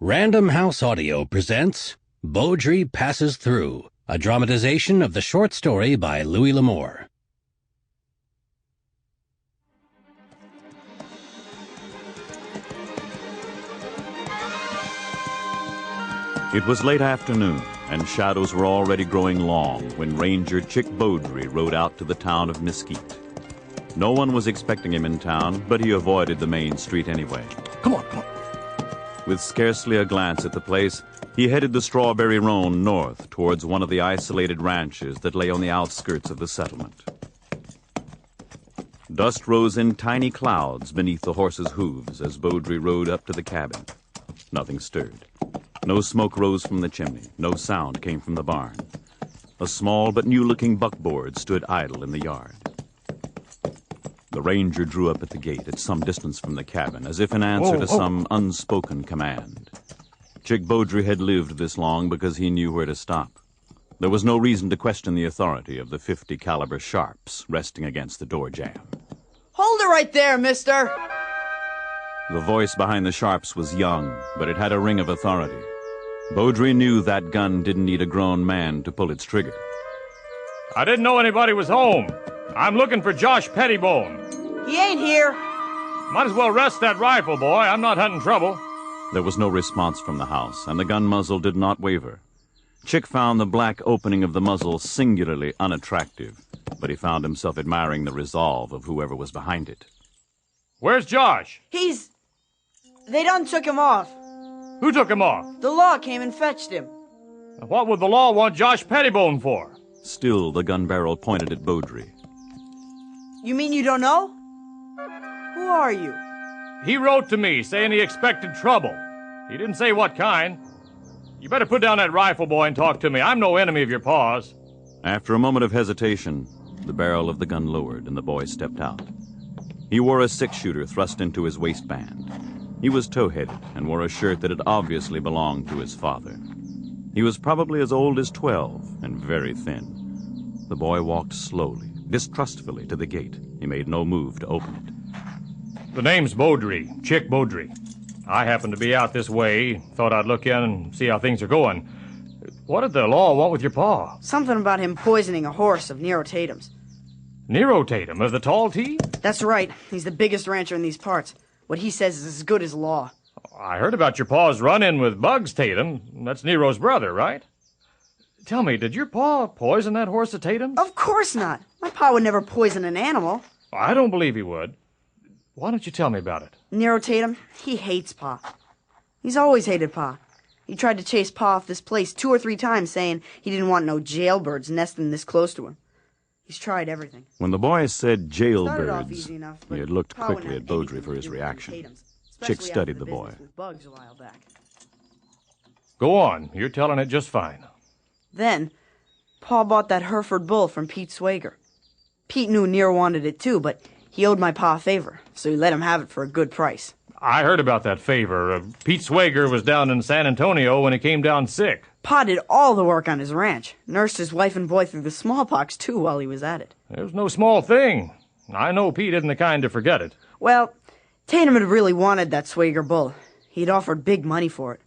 Random House Audio presents Bowdrie Passes Through, a dramatization of the short story by Louis L'Amour. It was late afternoon, and shadows were already growing long when Ranger Chick Bowdrie rode out to the town of Mesquite. No one was expecting him in town, but he avoided the main street anyway. Come on. With scarcely a glance at the place, he headed the Strawberry Roan north towards one of the isolated ranches that lay on the outskirts of the settlement. Dust rose in tiny clouds beneath the horse's hooves as Bowdrie rode up to the cabin. Nothing stirred. No smoke rose from the chimney. No sound came from the barn. A small but new-looking buckboard stood idle in the yard. The ranger drew up at the gate at some distance from the cabin, as if in answer to some unspoken command. Chick Bowdrie had lived this long because he knew where to stop. There was no reason to question the authority of the .50 caliber sharps resting against the door jamb. Hold it right there, mister! The voice behind the sharps was young, but it had a ring of authority. Bowdrie knew that gun didn't need a grown man to pull its trigger. I didn't know anybody was home. I'm looking for Josh Pettibone. He ain't here. Might as well rest that rifle, boy. I'm not hunting trouble. There was no response from the house, and the gun muzzle did not waver. Chick found the black opening of the muzzle singularly unattractive, but he found himself admiring the resolve of whoever was behind it. Where's Josh? They done took him off. Who took him off? The law came and fetched him. What would the law want Josh Pettibone for? Still, the gun barrel pointed at Bowdrie. You mean you don't know? Who are you? He wrote to me saying he expected trouble. He didn't say what kind. You better put down that rifle, boy, and talk to me. I'm no enemy of your pa's. After a moment of hesitation, the barrel of the gun lowered and the boy stepped out. He wore a six-shooter thrust into his waistband. He was tow-headed and wore a shirt that had obviously belonged to his father. He was probably as old as 12 and very thin. The boy walked slowly, distrustfully to the gate. He made no move to open it. The name's Bowdrie, Chick Bowdrie. I happen to be out this way. Thought I'd look in and see how things are going. What did the law want with your pa? Something about him poisoning a horse of Nero Tatum's. Nero Tatum of the Tall T? That's right. He's the biggest rancher in these parts. What he says is as good as law. I heard about your pa's run-in with Bugs Tatum. That's Nero's brother, right? Tell me, did your pa poison that horse of Tatum's? Of course not. My pa would never poison an animal. I don't believe he would. Why don't you tell me about it? Nero Tatum, he hates Pa. He's always hated Pa. He tried to chase Pa off this place 2 or 3 times, saying he didn't want no jailbirds nesting this close to him. He's tried everything. When the boy said Started off jailbirds, easy enough, he but had looked Pa wouldn't quickly have at Bowdrie anything for to his do with reaction. Tatum's, Chick especially studied after the boy. business with Bugs a while back. Go on. You're telling it just fine. Then, Pa bought that Hereford bull from Pete Swager. Pete knew Nero wanted it too, but he owed my pa a favor, so he let him have it for a good price. I heard about that favor. Pete Swager was down in San Antonio when he came down sick. Pa did all the work on his ranch, nursed his wife and boy through the smallpox too while he was at it. It was no small thing. I know Pete isn't the kind to forget it. Well, Tatum had really wanted that Swager bull. He'd offered big money for it.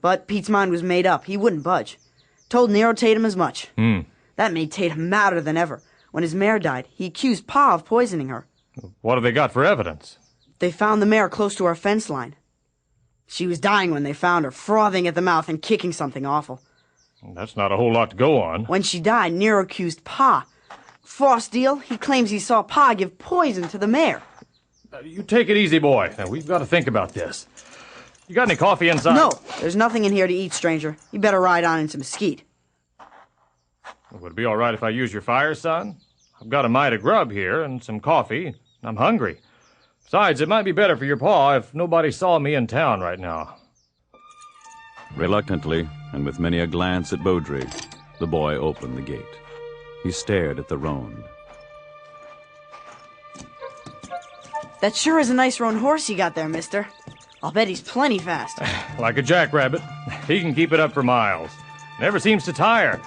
But Pete's mind was made up. He wouldn't budge. Told Nero Tatum as much. That made Tatum madder than ever. When his mare died, he accused Pa of poisoning her. What have they got for evidence? They found the mare close to our fence line. She was dying when they found her, frothing at the mouth and kicking something awful. That's not a whole lot to go on. When she died, Nero accused Pa. False deal, he claims he saw Pa give poison to the mare. You take it easy, boy. Now, we've got to think about this. You got any coffee inside? No, there's nothing in here to eat, stranger. You better ride on into Mesquite. Would it be all right if I use your fire, son? I've got a mite of grub here and some coffee. I'm hungry. Besides, it might be better for your pa if nobody saw me in town right now. Reluctantly, and with many a glance at Bowdrie, the boy opened the gate. He stared at the roan. That sure is a nice roan horse you got there, mister. I'll bet he's plenty fast. Like a jackrabbit. He can keep it up for miles. Never seems to tire.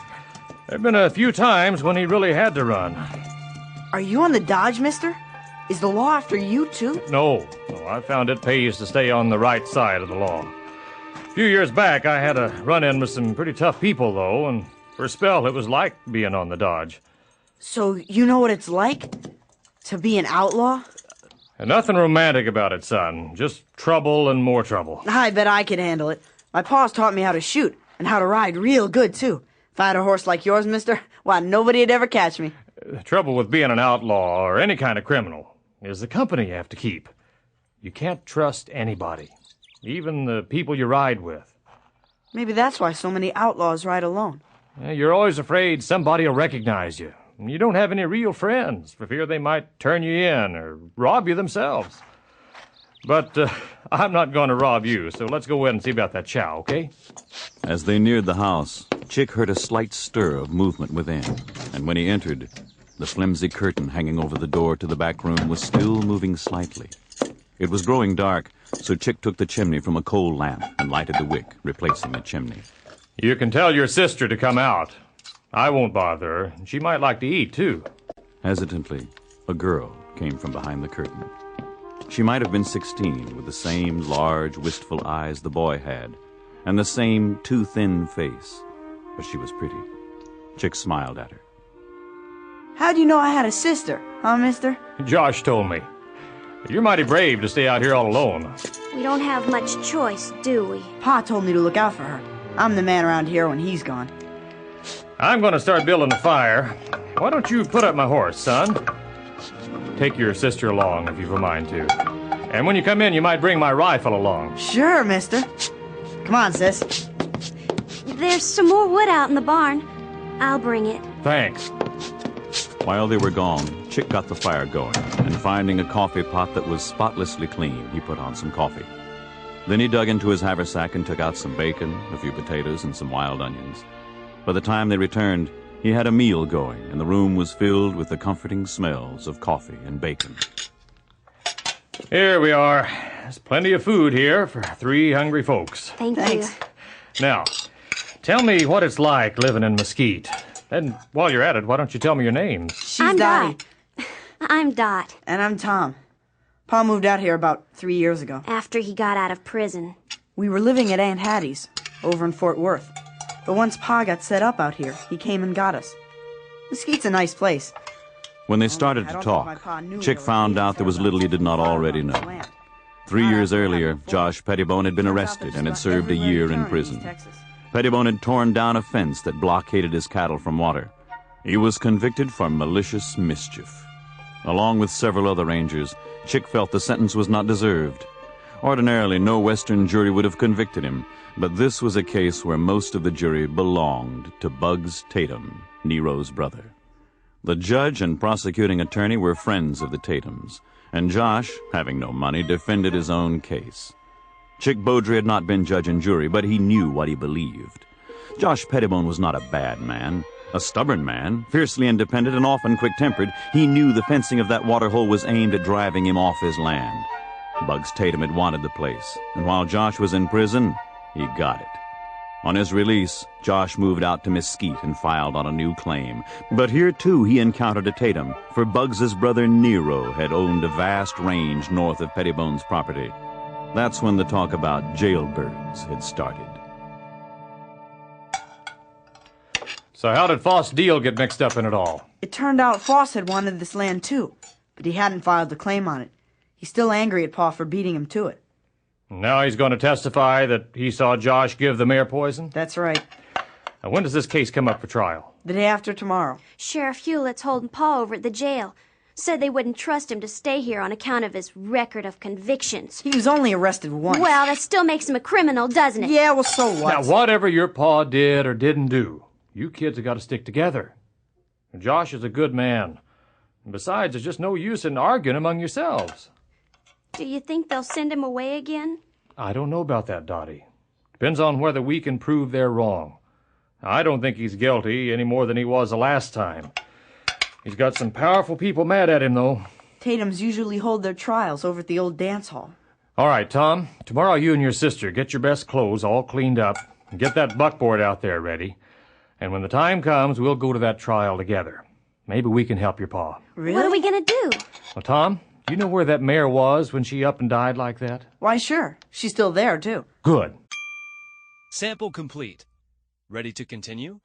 There've been a few times when he really had to run. Are you on the dodge, mister? Is the law after you, too? No, I found it pays to stay on the right side of the law. few years back, I had a run-in with some pretty tough people, though, and for a spell, it was like being on the dodge. So you know what it's like? To be an outlaw? And nothing romantic about it, son. Just trouble and more trouble. I bet I could handle it. My pa's taught me how to shoot, and how to ride real good, too. If I had a horse like yours, mister, why, nobody'd ever catch me. The trouble with being an outlaw, or any kind of criminal, is the company you have to keep. You can't trust anybody, even the people you ride with. Maybe that's why so many outlaws ride alone. You're always afraid somebody will recognize you. You don't have any real friends, for fear they might turn you in or rob you themselves. But I'm not going to rob you, so let's go in and see about that chow, okay? As they neared the house, Chick heard a slight stir of movement within, and when he entered, the flimsy curtain hanging over the door to the back room was still moving slightly. It was growing dark, so Chick took the chimney from a coal lamp and lighted the wick, replacing the chimney. You can tell your sister to come out. I won't bother her. She might like to eat, too. Hesitantly, a girl came from behind the curtain. She might have been 16, with the same large, wistful eyes the boy had, and the same too thin face, but she was pretty. Chick smiled at her. How do you know I had a sister, huh, mister? Josh told me. You're mighty brave to stay out here all alone. We don't have much choice, do we? Pa told me to look out for her. I'm the man around here when he's gone. I'm going to start building a fire. Why don't you put up my horse, son? Take your sister along, if you've a mind to. And when you come in, you might bring my rifle along. Sure, mister. Come on, sis. There's some more wood out in the barn. I'll bring it. Thanks. While they were gone, Chick got the fire going, and finding a coffee pot that was spotlessly clean, he put on some coffee. Then he dug into his haversack and took out some bacon, a few potatoes, and some wild onions. By the time they returned, he had a meal going, and the room was filled with the comforting smells of coffee and bacon. Here we are. There's plenty of food here for 3 hungry folks. Thanks. Now, tell me what it's like living in Mesquite. And while you're at it, why don't you tell me your names? She's I'm Dottie. I'm Dot. And I'm Tom. Pa moved out here about 3 years ago. After he got out of prison. We were living at Aunt Hattie's, over in Fort Worth. But once Pa got set up out here, he came and got us. Mesquite's a nice place. When they started to talk, Chick found out there was little he did not already know. 3 years earlier, Josh Pettibone had been arrested and had served a year in prison. Pettibone had torn down a fence that blockaded his cattle from water. He was convicted for malicious mischief. Along with several other rangers, Chick felt the sentence was not deserved. Ordinarily, no Western jury would have convicted him, but this was a case where most of the jury belonged to Bugs Tatum, Nero's brother. The judge and prosecuting attorney were friends of the Tatums, and Josh, having no money, defended his own case. Chick Bowdrie had not been judge and jury, but he knew what he believed. Josh Pettibone was not a bad man, a stubborn man, fiercely independent and often quick-tempered. He knew the fencing of that waterhole was aimed at driving him off his land. Bugs Tatum had wanted the place, and while Josh was in prison, he got it. On his release, Josh moved out to Mesquite and filed on a new claim. But here, too, he encountered a Tatum, for Bugs's brother Nero had owned a vast range north of Pettibone's property. That's when the talk about jailbirds had started. So how did Foss Deal get mixed up in it all? It turned out Foss had wanted this land too, but he hadn't filed a claim on it. He's still angry at Pa for beating him to it. Now he's going to testify that he saw Josh give the mare poison? That's right. Now, when does this case come up for trial? The day after tomorrow. Sheriff Hewlett's holding Pa over at the jail. Said they wouldn't trust him to stay here on account of his record of convictions. He was only arrested once. Well, that still makes him a criminal, doesn't it? Yeah, well, so what? Now, whatever your pa did or didn't do, you kids have got to stick together. Josh is a good man. And besides, there's just no use in arguing among yourselves. Do you think they'll send him away again? I don't know about that, Dottie. Depends on whether we can prove they're wrong. I don't think he's guilty any more than he was the last time. He's got some powerful people mad at him, though. Tatums usually hold their trials over at the old dance hall. All right, Tom. Tomorrow you and your sister get your best clothes all cleaned up and get that buckboard out there ready. And when the time comes, we'll go to that trial together. Maybe we can help your pa. Really? What are we going to do? Well, Tom, do you know where that mare was when she up and died like that? Why, sure. She's still there, too. Good. Sample complete. Ready to continue?